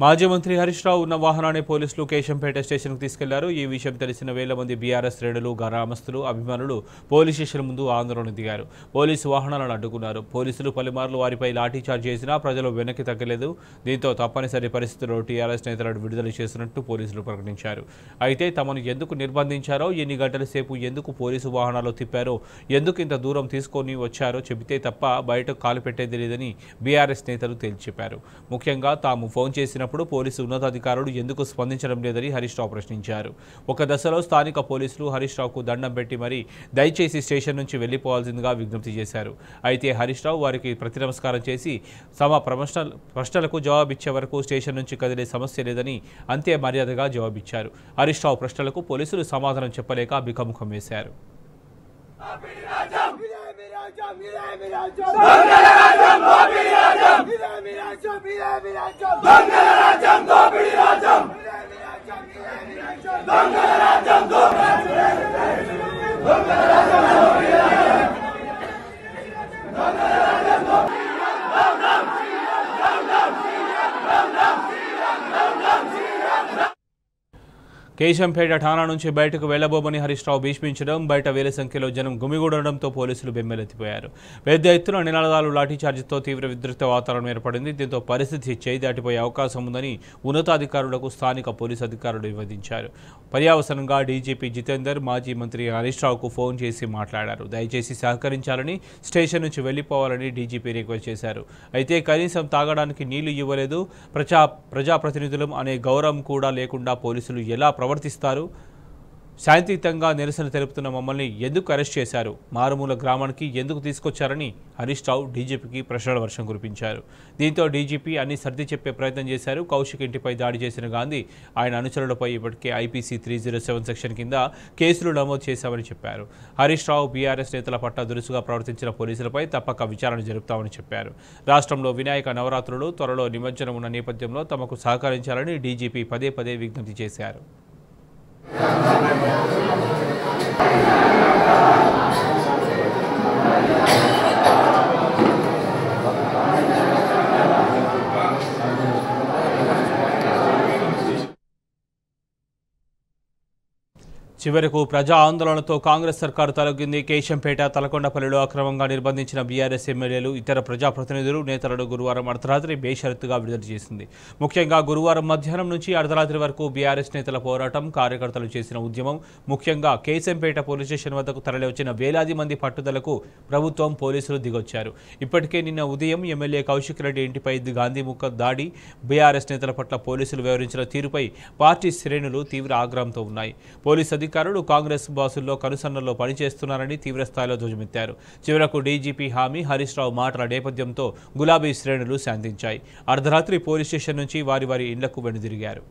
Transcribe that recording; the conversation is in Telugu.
మాజీ మంత్రి హరీష్ రావు ఉన్న వాహనాన్ని పోలీసులు కేశంపేట స్టేషన్కు తీసుకెళ్లారు. ఈ విషయం తెలిసిన వేల మంది బీఆర్ఎస్ శ్రేణులు, గ్రామస్తులు, అభిమానులు పోలీస్ స్టేషన్ ముందు ఆందోళన దిగారు. పోలీసు వాహనాలను అడ్డుకున్నారు. పోలీసులు పలుమార్లు వారిపై లాఠీచార్జ్ చేసినా ప్రజలు వెనక్కి తగ్గలేదు. దీంతో తప్పనిసరి పరిస్థితుల్లో టీఆర్ఎస్ నేతలను విడుదల చేసినట్టు పోలీసులు ప్రకటించారు. అయితే తమను ఎందుకు నిర్బంధించారో, ఎన్ని గంటల సేపు ఎందుకు పోలీసు వాహనాలు తిప్పారో, ఎందుకు ఇంత దూరం తీసుకొని వచ్చారో చెబితే తప్ప బయటకు కాలు పెట్టేది లేదని బీఆర్ఎస్ నేతలు తేల్చి చెప్పారు. ముఖ్యంగా తాము ఫోన్ చేసిన పోలీసు ఉన్నతాధికారులు ఎందుకు స్పందించడం లేదని హరీష్ రావు ప్రశ్నించారు. ఒక దశలో స్థానిక పోలీసులు హరీష్ రావుకు దండం పెట్టి మరీ దయచేసి స్టేషన్ నుంచి వెళ్లిపోవాల్సిందిగా విజ్ఞప్తి చేశారు. అయితే హరీష్ రావు వారికి ప్రతినమస్కారం చేసి తమ ప్రశ్నలకు జవాబిచ్చే వరకు స్టేషన్ నుంచి కదిలే సమస్య లేదని అంతే మర్యాదగా జవాబిచ్చారు. హరీష్ రావు ప్రశ్నలకు పోలీసులు సమాధానం చెప్పలేక బికముఖం వేశారు. కేశంపేట ఠాణా నుంచి బయటకు వెళ్లబోమని హరీష్ రావు భీష్మించడం, బయట వేల సంఖ్యలో జనం గుమిగూడడంతో పోలీసులు బెంబెలెత్తిపోయారు. పెద్ద ఎత్తున నినాదాలు, లాఠీచార్జితో తీవ్ర ఉద్రిక్త వాతావరణం ఏర్పడింది. దీంతో పరిస్థితి చేయి దాటిపోయే అవకాశం ఉందని ఉన్నతాధికారులకు స్థానిక పోలీసు అధికారులు వివరించారు. పర్యవసానంగా డీజీపీ జితేందర్ మాజీ మంత్రి హరీష్ రావుకు ఫోన్ చేసి మాట్లాడారు. దయచేసి సహకరించాలని, స్టేషన్ నుంచి వెళ్లిపోవాలని డీజీపీ రిక్వెస్ట్ చేశారు. అయితే కనీసం తాగడానికి నీళ్లు ఇవ్వలేదు. ప్రజాప్రతినిధులం అనే గౌరవం కూడా లేకుండా పోలీసులు ఎలా ప్రవర్తిస్తారు? శాంతియుతంగా నిరసన తెలుపుతున్న మమ్మల్ని ఎందుకు అరెస్ట్ చేశారు? మారుమూల గ్రామానికి ఎందుకు తీసుకొచ్చారని హరీష్ రావు డీజీపీకి ప్రశ్నల వర్షం కురిపించారు. దీంతో డీజీపీ అన్ని సర్ది చెప్పే ప్రయత్నం చేశారు. కౌశిక్ ఇంటిపై దాడి చేసిన గాంధీ, ఆయన అనుచరులపై ఇప్పటికే ఐపీసీ 307 సెక్షన్ కింద కేసులు నమోదు చేశామని చెప్పారు. హరీష్ రావు బీఆర్ఎస్ నేతల పట్ల దురుసుగా ప్రవర్తించిన పోలీసులపై తప్పక విచారణ జరుపుతామని చెప్పారు. రాష్ట్రంలో వినాయక నవరాత్రులు త్వరలో నిమజ్జనం ఉన్న నేపథ్యంలో తమకు సహకరించాలని డీజీపీ పదే పదే విజ్ఞప్తి చేశారు. చివరకు ప్రజా ఆందోళనతో కాంగ్రెస్ సర్కారు తొలగింది. కేశంపేట, తలకొండపల్లిలో అక్రమంగా నిర్బంధించిన బీఆర్ఎస్ ఎమ్మెల్యేలు, ఇతర ప్రజాప్రతినిధులు, నేతలను గురువారం అర్ధరాత్రి బేషరతుగా విడుదల చేసింది. ముఖ్యంగా గురువారం మధ్యాహ్నం నుంచి అర్ధరాత్రి వరకు బీఆర్ఎస్ నేతల పోరాటం, కార్యకర్తలు చేసిన ఉద్యమం, ముఖ్యంగా కేశంపేట పోలీస్ స్టేషన్ వద్దకు తరలివచ్చిన వేలాది మంది పట్టుదలకు ప్రభుత్వం, పోలీసులు దిగొచ్చారు. ఇప్పటికే నిన్న ఉదయం ఎమ్మెల్యే కౌశిక్ రెడ్డి ఇంటిపై గాంధీ ముక్క దాడి, బీఆర్ఎస్ నేతల పట్ల పోలీసులు వ్యవహరించిన తీరుపై పార్టీ శ్రేణులు తీవ్ర ఆగ్రహంతో ఉన్నాయి. పోలీసు అధికారులు కాంగ్రెస్ బాసుల్లో కనుసన్నల్లో పనిచేస్తున్నారని తీవ్రస్థాయిలో ధ్వజమెత్తారు. చివరకు డీజీపీ హామీ, హరీష్ రావు మాటల నేపథ్యంతో గులాబీ శ్రేణులు శాంతించాయి. అర్ధరాత్రి పోలీస్ స్టేషన్ నుంచి వారి ఇళ్లకు వెనుదిరిగారు.